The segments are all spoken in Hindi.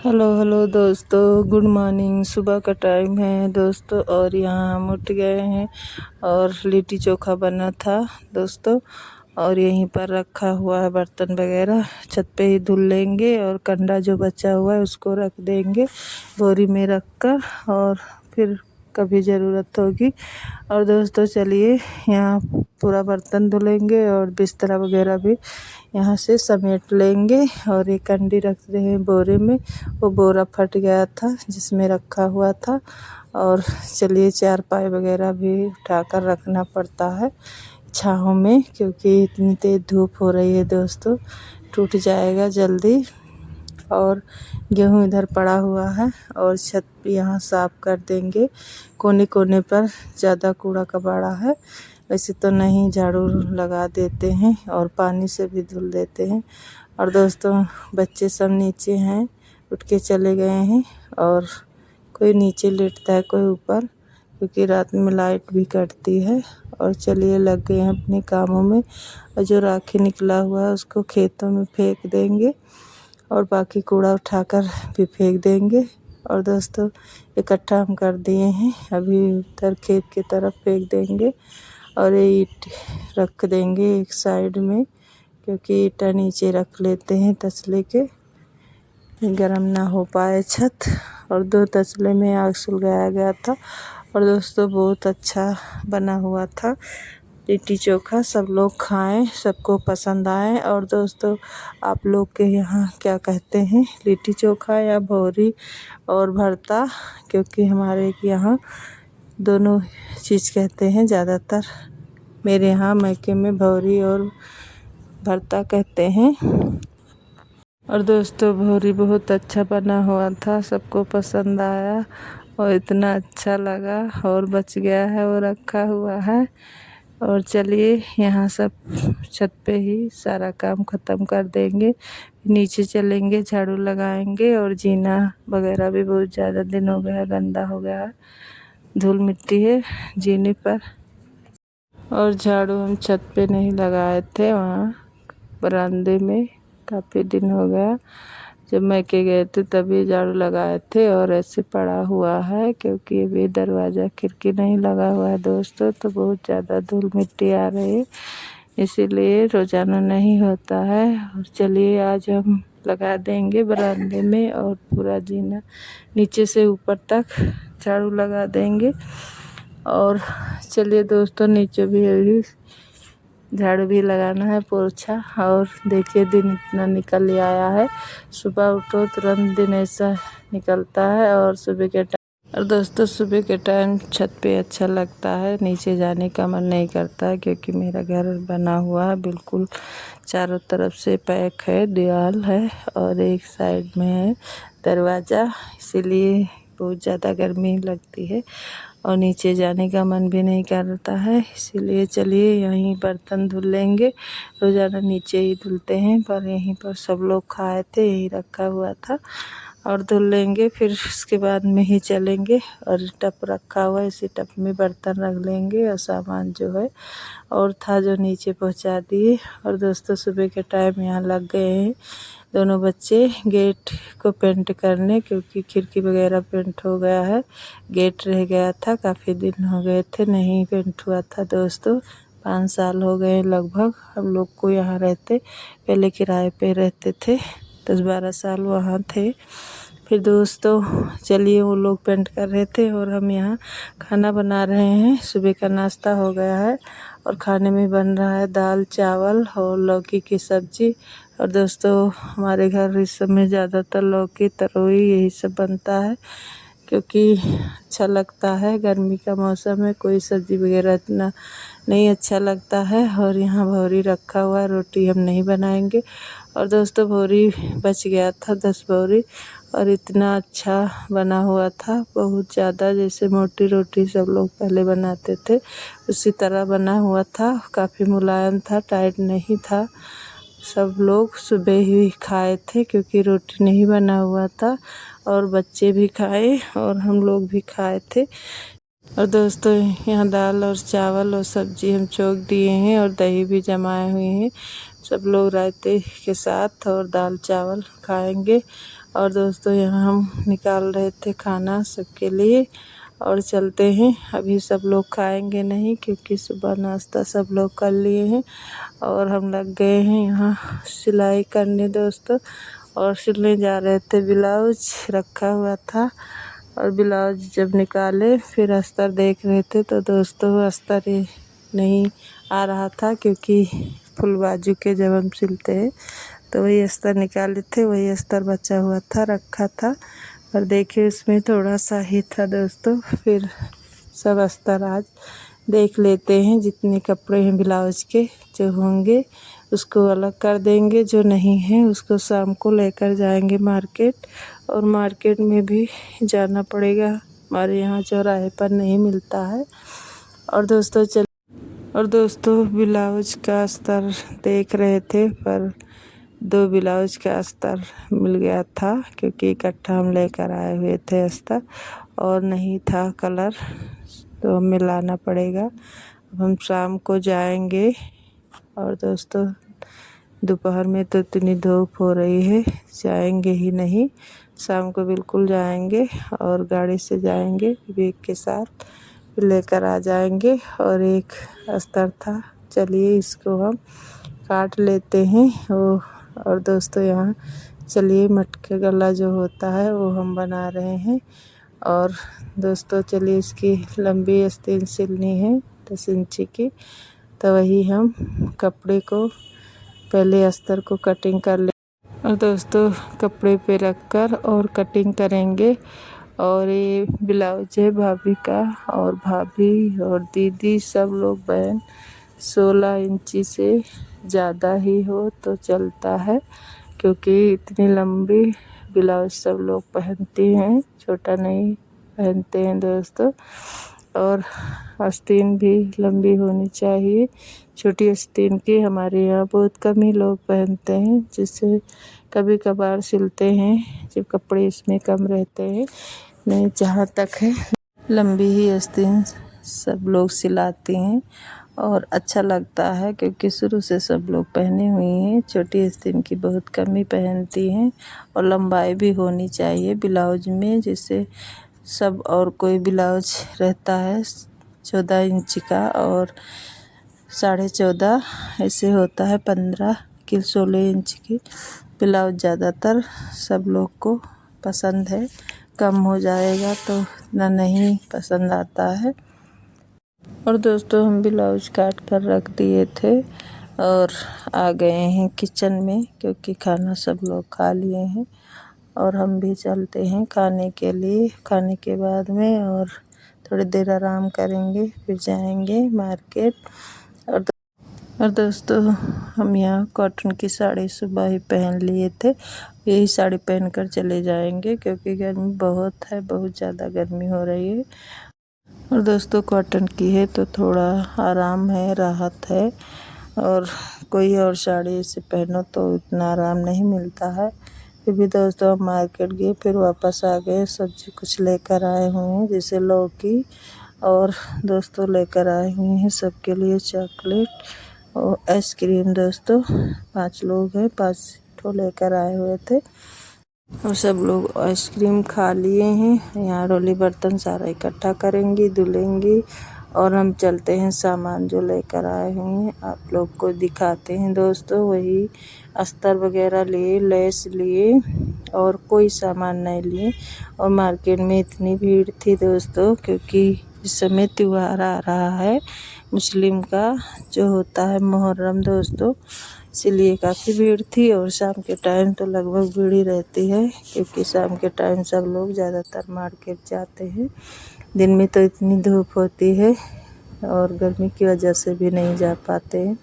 हेलो हेलो दोस्तों, गुड मॉर्निंग। सुबह का टाइम है दोस्तों और यहाँ हम उठ गए हैं और लिट्टी चोखा बना था दोस्तों। और यहीं पर रखा हुआ है बर्तन वगैरह, छत पे ही धुल लेंगे और कंडा जो बचा हुआ है उसको रख देंगे बोरी में रख कर, और फिर कभी ज़रूरत होगी। और दोस्तों चलिए, यहाँ पूरा बर्तन धुलेंगे और बिस्तरा वगैरह भी यहाँ से समेट लेंगे। और एक कंडी रख रहे हैं बोरे में, वो बोरा फट गया था जिसमें रखा हुआ था। और चलिए, चारपाई वगैरह भी उठाकर रखना पड़ता है छाँव में, क्योंकि इतनी तेज़ धूप हो रही है दोस्तों, टूट जाएगा जल्दी। और गेहूँ इधर पड़ा हुआ है और छत भी यहाँ साफ़ कर देंगे। कोने कोने पर ज़्यादा कूड़ा कबाड़ा है, वैसे तो नहीं, झाड़ू लगा देते हैं और पानी से भी धुल देते हैं। और दोस्तों बच्चे सब नीचे हैं, उठ के चले गए हैं। और कोई नीचे लेटता है, कोई ऊपर, क्योंकि रात में लाइट भी कटती है। और चलिए, लग गए हैं अपने कामों में। और जो राखी निकला हुआ है उसको खेतों में फेंक देंगे और बाकी कूड़ा उठाकर भी फेंक देंगे। और दोस्तों इकट्ठा हम कर दिए हैं, अभी उधर खेत की तरफ फेंक देंगे। और ये ईंट रख देंगे एक साइड में, क्योंकि ईंटा नीचे रख लेते हैं तसले के, गरम ना हो पाए छत। और 2 तसले में आग सुलगाया गया था। और दोस्तों बहुत अच्छा बना हुआ था लिट्टी चोखा, सब लोग खाएं, सबको पसंद आए। और दोस्तों आप लोग के यहाँ क्या कहते हैं, लिट्टी चोखा या भौरी और भरता? क्योंकि हमारे यहाँ दोनों चीज़ कहते हैं ज़्यादातर। मेरे यहाँ मैके में भौरी और भरता कहते हैं। और दोस्तों भौरी बहुत अच्छा बना हुआ था, सबको पसंद आया और इतना अच्छा लगा। और बच गया है, वो रखा हुआ है। और चलिए, यहाँ सब छत पे ही सारा काम ख़त्म कर देंगे, नीचे चलेंगे, झाड़ू लगाएंगे। और जीना वगैरह भी बहुत ज़्यादा दिन हो गया, गंदा हो गया है, धूल मिट्टी है जीने पर। और झाड़ू हम छत पे नहीं लगाए थे, वहाँ बरामदे में, काफ़ी दिन हो गया। जब मैके गए थे तभी झाड़ू लगाए थे और ऐसे पड़ा हुआ है, क्योंकि अभी दरवाज़ा खिड़की नहीं लगा हुआ है दोस्तों, तो बहुत ज़्यादा धूल मिट्टी आ रही है, इसीलिए रोज़ाना नहीं होता है। और चलिए, आज हम लगा देंगे बरामदे में और पूरा जीना नीचे से ऊपर तक झाड़ू लगा देंगे। और चलिए दोस्तों, नीचे भी अभी झाड़ू भी लगाना है, पोछा। और देखिए, दिन इतना निकल ही आया है, सुबह उठो तुरंत दिन ऐसा निकलता है। और दोस्तों सुबह के टाइम छत पे अच्छा लगता है, नीचे जाने का मन नहीं करता है, क्योंकि मेरा घर बना हुआ है बिल्कुल चारों तरफ से पैक है, दीवार है और एक साइड में है दरवाज़ा, इसीलिए बहुत ज़्यादा गर्मी लगती है और नीचे जाने का मन भी नहीं करता है। इसीलिए चलिए, यहीं बर्तन धुल लेंगे। रोज़ाना नीचे ही धुलते हैं, पर यहीं पर सब लोग खाए थे, यही रखा हुआ था, और धुल लेंगे, फिर उसके बाद में ही चलेंगे। और टब रखा हुआ है, इसी टब में बर्तन रख लेंगे और सामान जो है और था जो नीचे पहुंचा दिए। और दोस्तों सुबह के टाइम यहाँ लग गए हैं दोनों बच्चे गेट को पेंट करने, क्योंकि खिड़की वगैरह पेंट हो गया है, गेट रह गया था, काफ़ी दिन हो गए थे नहीं पेंट हुआ था दोस्तों। 5 साल हो गए लगभग हम लोग को यहाँ रहते, पहले किराए पे रहते थे, 10-12 साल वहाँ थे। फिर दोस्तों चलिए, वो लोग पेंट कर रहे थे और हम यहाँ खाना बना रहे हैं। सुबह का नाश्ता हो गया है और खाने में बन रहा है दाल चावल और लौकी की सब्ज़ी। और दोस्तों हमारे घर इस समय ज़्यादातर लौकी तरोई यही सब बनता है, क्योंकि अच्छा लगता है, गर्मी का मौसम है, कोई सब्ज़ी वगैरह इतना नहीं अच्छा लगता है। और यहाँ भौरी रखा हुआ है, रोटी हम नहीं बनाएंगे। और दोस्तों भौरी बच गया था 10 भौरी, और इतना अच्छा बना हुआ था, बहुत ज़्यादा, जैसे मोटी रोटी सब लोग पहले बनाते थे उसी तरह बना हुआ था, काफ़ी मुलायम था, टाइट नहीं था। सब लोग सुबह ही खाए थे, क्योंकि रोटी नहीं बना हुआ था, और बच्चे भी खाए और हम लोग भी खाए थे। और दोस्तों यहाँ दाल और चावल और सब्ज़ी हम चोक दिए हैं और दही भी जमाए हुए हैं, सब लोग रायते के साथ और दाल चावल खाएंगे। और दोस्तों यहाँ हम निकाल रहे थे खाना सबके लिए और चलते हैं। अभी सब लोग खाएंगे नहीं क्योंकि सुबह नाश्ता सब लोग कर लिए हैं और हम लग गए हैं यहाँ सिलाई करने दोस्तों। और सिलने जा रहे थे, ब्लाउज रखा हुआ था और ब्लाउज जब निकाले फिर अस्तर देख रहे थे तो दोस्तों अस्तर नहीं आ रहा था क्योंकि फुल बाजू के जब हम सिलते हैं तो वही अस्तर निकाले थे, वही अस्तर बचा हुआ था रखा था। और देखिए उसमें थोड़ा सा ही था दोस्तों। फिर सब अस्तर आज देख लेते हैं, जितने कपड़े हैं ब्लाउज के जो होंगे उसको अलग कर देंगे, जो नहीं है उसको शाम को लेकर जाएंगे मार्केट। और मार्केट में भी जाना पड़ेगा, हमारे यहाँ चौराहे पर नहीं मिलता है। और दोस्तों ब्लाउज का अस्तर देख रहे थे पर 2 ब्लाउज का अस्तर मिल गया था क्योंकि इकट्ठा हम लेकर आए हुए थे अस्तर और नहीं था कलर, तो हमें लाना पड़ेगा। अब हम शाम को जाएंगे। और दोस्तों दोपहर में तो इतनी धूप हो रही है, जाएंगे ही नहीं, शाम को बिल्कुल जाएंगे और गाड़ी से जाएंगे बैग के साथ लेकर आ जाएंगे। और एक अस्तर था, चलिए इसको हम काट लेते हैं। और दोस्तों यहाँ चलिए मटके गला जो होता है वो हम बना रहे हैं। और दोस्तों चलिए इसकी लंबी आस्तीन सिलनी है 10 इंची की, तो वही हम कपड़े को पहले अस्तर को कटिंग कर ले और दोस्तों कपड़े पे रखकर और कटिंग करेंगे। और ये ब्लाउज है भाभी का, और भाभी और दीदी सब लोग बहन 16 इंची से ज़्यादा ही हो तो चलता है क्योंकि इतनी लंबी ब्लाउज सब लोग पहनती हैं, छोटा नहीं पहनते हैं दोस्तों। और आस्तीन भी लंबी होनी चाहिए, छोटी आस्तीन की हमारे यहाँ बहुत कम ही लोग पहनते हैं, जिससे कभी कभार सिलते हैं जब कपड़े इसमें कम रहते हैं। नहीं, जहाँ तक है लंबी ही आस्तीन सब लोग सिलाते हैं और अच्छा लगता है क्योंकि शुरू से सब लोग पहने हुए हैं। छोटी आस्तीन की बहुत कम ही पहनती हैं और लंबाई भी होनी चाहिए ब्लाउज में, जिससे सब और कोई ब्लाउज रहता है 14 इंच का और 14.5 ऐसे होता है, 15 कि 16 इंच की ब्लाउज ज़्यादातर सब लोग को पसंद है। कम हो जाएगा तो इतना नहीं पसंद आता है। और दोस्तों हम ब्लाउज काट कर रख दिए थे और आ गए हैं किचन में क्योंकि खाना सब लोग खा लिए हैं और हम भी चलते हैं खाने के लिए। खाने के बाद में और थोड़ी देर आराम करेंगे, फिर जाएंगे मार्केट। और दोस्तों हम यहाँ कॉटन की साड़ी सुबह ही पहन लिए थे, यही साड़ी पहनकर चले जाएंगे क्योंकि गर्मी बहुत है, बहुत ज़्यादा गर्मी हो रही है। और दोस्तों कॉटन की है तो थोड़ा आराम है, राहत है, और कोई और साड़ी से पहनो तो इतना आराम नहीं मिलता है। फिर भी दोस्तों हम मार्केट गए, फिर वापस आ गए, सब्जी कुछ लेकर आए हुए हैं जैसे लौकी, और दोस्तों लेकर आए हुए हैं सबके लिए चॉकलेट और आइसक्रीम। दोस्तों 5 लोग हैं, 5 ठो लेकर आए हुए थे और सब लोग आइसक्रीम खा लिए हैं। यहाँ रोली बर्तन सारा इकट्ठा करेंगी, धुलेंगी और हम चलते हैं सामान जो लेकर आए हुए हैं आप लोग को दिखाते हैं। दोस्तों वही अस्तर वगैरह लिए, लेस लिए और कोई सामान नहीं लिए। और मार्केट में इतनी भीड़ थी दोस्तों क्योंकि इस समय त्यौहार आ रहा है मुस्लिम का जो होता है मुहर्रम दोस्तों, इसलिए काफ़ी भीड़ थी। और शाम के टाइम तो लगभग भीड़ ही रहती है क्योंकि शाम के टाइम सब लोग ज़्यादातर मार्केट जाते हैं। दिन में तो इतनी धूप होती है और गर्मी की वजह से भी नहीं जा पाते हैं।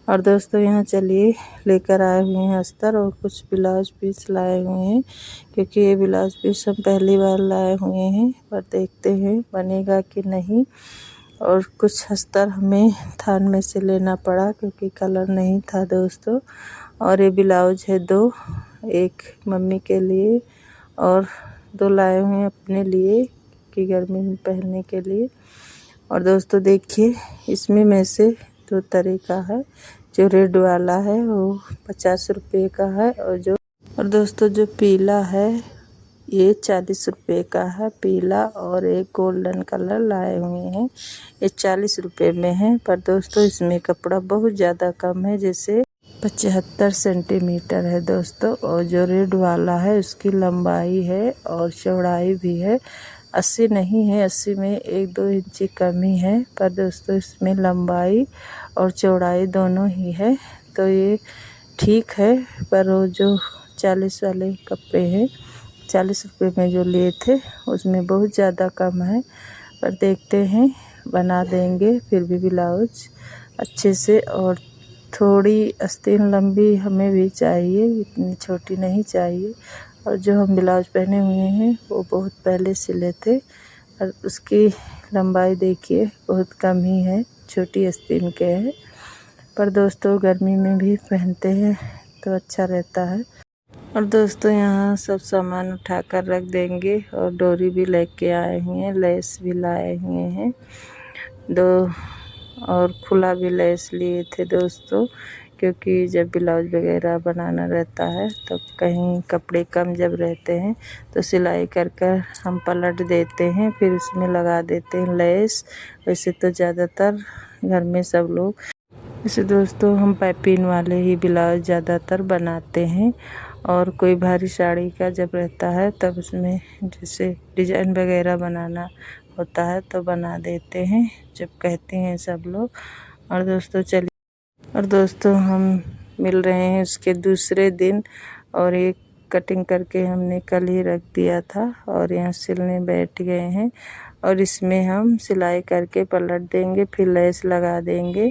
और दोस्तों यहाँ चलिए लेकर आए हुए हैं अस्तर और कुछ ब्लाउज पीस लाए हुए हैं क्योंकि ये ब्लाउज पीस हम पहली बार लाए हुए हैं, पर देखते हैं बनेगा कि नहीं। और कुछ अस्तर हमें थान में से लेना पड़ा क्योंकि कलर नहीं था दोस्तों। और ये ब्लाउज है 2, एक मम्मी के लिए और 2 लाए हुए हैं अपने लिए कि गर्मी में पहनने के लिए। और दोस्तों देखिए इसमें में से 2 तरह का है, जो रेड वाला है वो 50 रुपये का है, और और दोस्तों जो पीला है ये 40 रुपये का है पीला, और एक गोल्डन कलर लाए हुए हैं, ये 40 रुपये में है। पर दोस्तों इसमें कपड़ा बहुत ज़्यादा कम है, जैसे 75 सेंटीमीटर है दोस्तों। और जो रेड वाला है उसकी लंबाई है और चौड़ाई भी है 80 नहीं है, 80 में 1-2 इंची कमी है। पर दोस्तों इसमें लंबाई और चौड़ाई दोनों ही है, तो ये ठीक है। पर वो जो 40 वाले कपड़े हैं 40 रुपये में जो लिए थे उसमें बहुत ज़्यादा कम है। पर देखते हैं, बना देंगे फिर भी ब्लाउज अच्छे से। और थोड़ी आस्तीन लंबी हमें भी चाहिए, इतनी छोटी नहीं चाहिए। और जो हम ब्लाउज पहने हुए हैं वो बहुत पहले सिले थे, और उसकी लंबाई देखिए बहुत कम ही है, छोटी आस्तीन के हैं। पर दोस्तों गर्मी में भी पहनते हैं तो अच्छा रहता है। और दोस्तों यहाँ सब सामान उठाकर रख देंगे, और डोरी भी लेके आए हुए हैं, लेस भी लाए हुए हैं 2, और खुला भी लेस लिए थे दोस्तों, क्योंकि जब ब्लाउज वगैरह बनाना रहता है तो कहीं कपड़े कम जब रहते हैं तो सिलाई कर कर हम पलट देते हैं, फिर उसमें लगा देते हैं लेस। वैसे तो ज़्यादातर घर में सब लोग, वैसे दोस्तों हम पाइपिंग वाले ही ब्लाउज ज़्यादातर बनाते हैं। और कोई भारी साड़ी का जब रहता है तब उसमें जैसे डिज़ाइन वगैरह बनाना होता है तो बना देते हैं, जब कहते हैं सब लोग। और दोस्तों हम मिल रहे हैं उसके दूसरे दिन, और एक कटिंग करके हमने कल ही रख दिया था, और यहाँ सिलने बैठ गए हैं। और इसमें हम सिलाई करके पलट देंगे, फिर लेस लगा देंगे,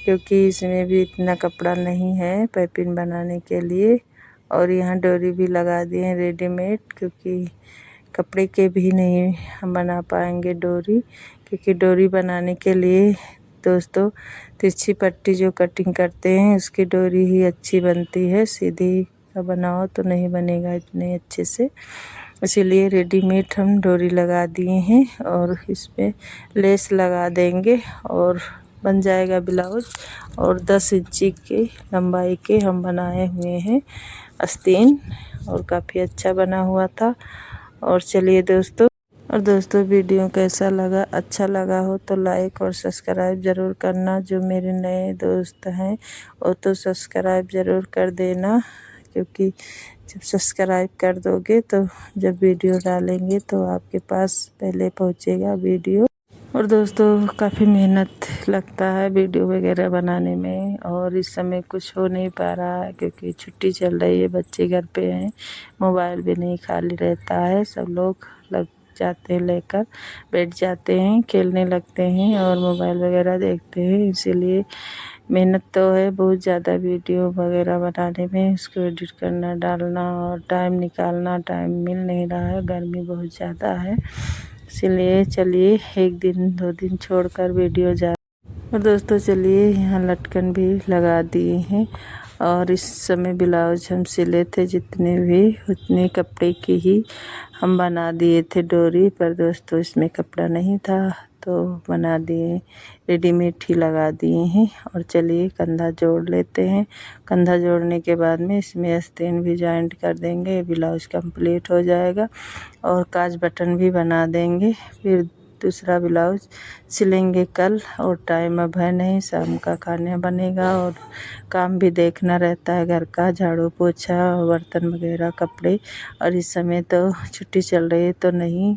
क्योंकि इसमें भी इतना कपड़ा नहीं है पाइपिंग बनाने के लिए। और यहाँ डोरी भी लगा दिए हैं रेडीमेड, क्योंकि कपड़े के भी नहीं हम बना पाएंगे डोरी, क्योंकि डोरी बनाने के लिए दोस्तों तिरछी पट्टी जो कटिंग करते हैं उसकी डोरी ही अच्छी बनती है, सीधी का बनाओ तो नहीं बनेगा इतने अच्छे से। इसीलिए रेडीमेड हम डोरी लगा दिए हैं, और इसमें लेस लगा देंगे और बन जाएगा ब्लाउज। और 10 इंची की लंबाई के हम बनाए हुए हैं आस्तीन, और काफ़ी अच्छा बना हुआ था। और चलिए दोस्तों वीडियो कैसा लगा, अच्छा लगा हो तो लाइक और सब्सक्राइब ज़रूर करना। जो मेरे नए दोस्त हैं वो तो सब्सक्राइब ज़रूर कर देना, क्योंकि जब सब्सक्राइब कर दोगे तो जब वीडियो डालेंगे तो आपके पास पहले पहुंचेगा वीडियो। और दोस्तों काफ़ी मेहनत लगता है वीडियो वगैरह बनाने में, और इस समय कुछ हो नहीं पा रहा है क्योंकि छुट्टी चल रही है, बच्चे घर पे हैं, मोबाइल भी नहीं खाली रहता है, सब लोग लग जाते हैं, लेकर बैठ जाते हैं, खेलने लगते हैं और मोबाइल वगैरह देखते हैं। इसीलिए मेहनत तो है बहुत ज़्यादा वीडियो वगैरह बनाने में, उसको एडिट करना, डालना और टाइम निकालना, टाइम मिल नहीं रहा है, गर्मी बहुत ज़्यादा है। इसलिए चलिए 1 दिन 2 दिन छोड़कर वीडियो जा। और दोस्तों चलिए यहाँ लटकन भी लगा दिए हैं, और इस समय ब्लाउज हम सिले थे जितने भी उतने कपड़े की ही हम बना दिए थे डोरी। पर दोस्तों इसमें कपड़ा नहीं था तो बना दिए, रेडीमेड ही लगा दिए हैं। और चलिए कंधा जोड़ लेते हैं, कंधा जोड़ने के बाद में इसमें आस्तीन भी जॉइंट कर देंगे, ब्लाउज कंप्लीट हो जाएगा। और काज बटन भी बना देंगे, फिर दूसरा ब्लाउज सिलेंगे कल। और टाइम अब है नहीं, शाम का खाना बनेगा और काम भी देखना रहता है, घर का झाड़ू पोछा बर्तन वगैरह कपड़े। और इस समय तो छुट्टी चल रही है तो नहीं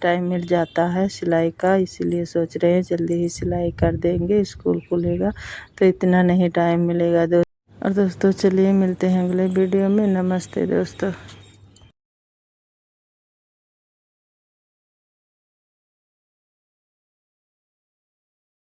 टाइम मिल जाता है सिलाई का, इसीलिए सोच रहे हैं जल्दी ही सिलाई कर देंगे, स्कूल खुलेगा तो इतना नहीं टाइम मिलेगा। और दोस्तों चलिए मिलते हैं अगले वीडियो में। नमस्ते दोस्तों।